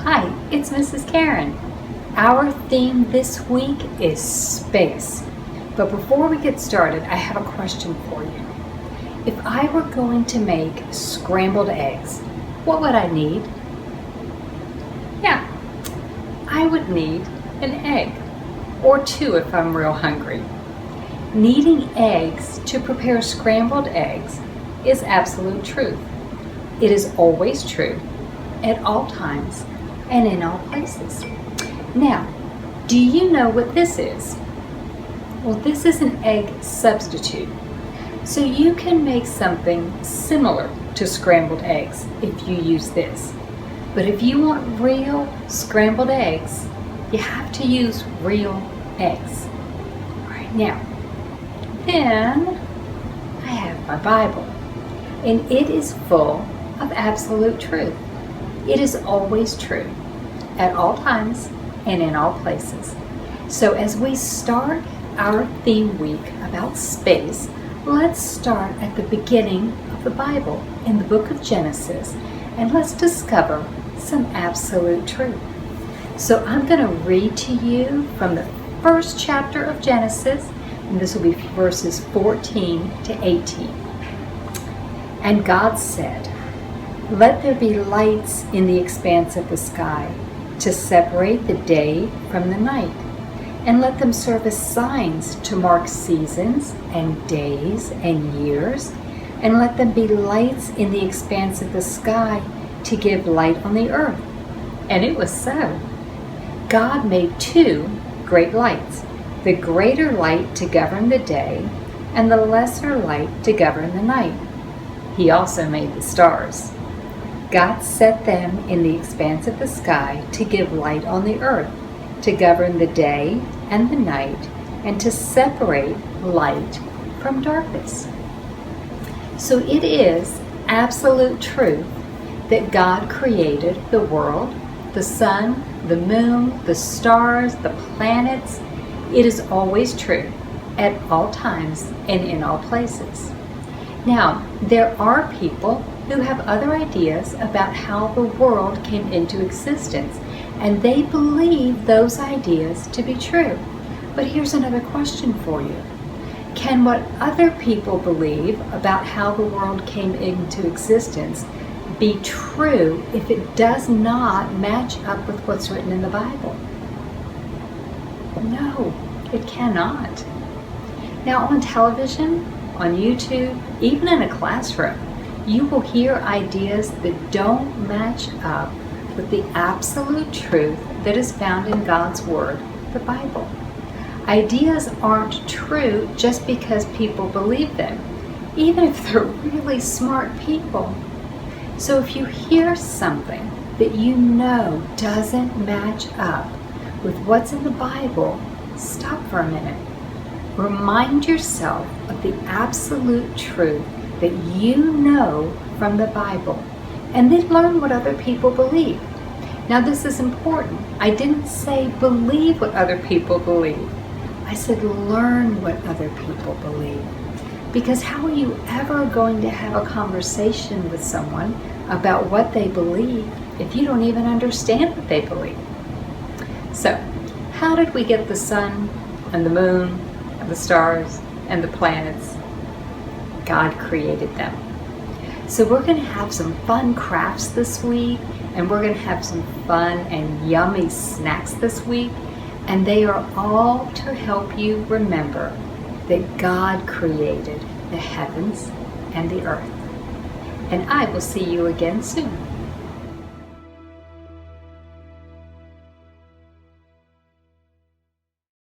Hi, it's Mrs. Karen. Our theme this week is space. But before we get started, I have a question for you. If I were going to make scrambled eggs, what would I need? Yeah, I would need an egg, or two if I'm real hungry. Needing eggs to prepare scrambled eggs is absolute truth. It is always true, at all times, and in all places. Now, do you know what this is? Well, this is an egg substitute. So you can make something similar to scrambled eggs if you use this. But if you want real scrambled eggs, you have to use real eggs. All right, now, then I have my Bible, and it is full of absolute truth. It is always true, at all times and in all places. So as we start our theme week about space, let's start at the beginning of the Bible in the book of Genesis, and let's discover some absolute truth. So I'm going to read to you from the first chapter of Genesis, and this will be verses 14 to 18. And God said, "Let there be lights in the expanse of the sky to separate the day from the night, and let them serve as signs to mark seasons and days and years, and let them be lights in the expanse of the sky to give light on the earth." And it was so. God made two great lights, the greater light to govern the day, and the lesser light to govern the night. He also made the stars. God set them in the expanse of the sky to give light on the earth, to govern the day and the night, and to separate light from darkness. So it is absolute truth that God created the world, the sun, the moon, the stars, the planets. It is always true, at all times and in all places. Now, there are people who have other ideas about how the world came into existence, and they believe those ideas to be true. But here's another question for you. Can what other people believe about how the world came into existence be true if it does not match up with what's written in the Bible? No, it cannot. Now, on television, on YouTube, even in a classroom, you will hear ideas that don't match up with the absolute truth that is found in God's Word, the Bible. Ideas aren't true just because people believe them, even if they're really smart people. So if you hear something that you know doesn't match up with what's in the Bible, stop for a minute. Remind yourself of the absolute truth that you know from the Bible, and then learn what other people believe. Now, this is important. I didn't say believe what other people believe. I said learn what other people believe. Because how are you ever going to have a conversation with someone about what they believe if you don't even understand what they believe? So, how did we get the sun and the moon and the stars and the planets? God created them. So we're going to have some fun crafts this week, and we're going to have some fun and yummy snacks this week, and they are all to help you remember that God created the heavens and the earth. And I will see you again soon.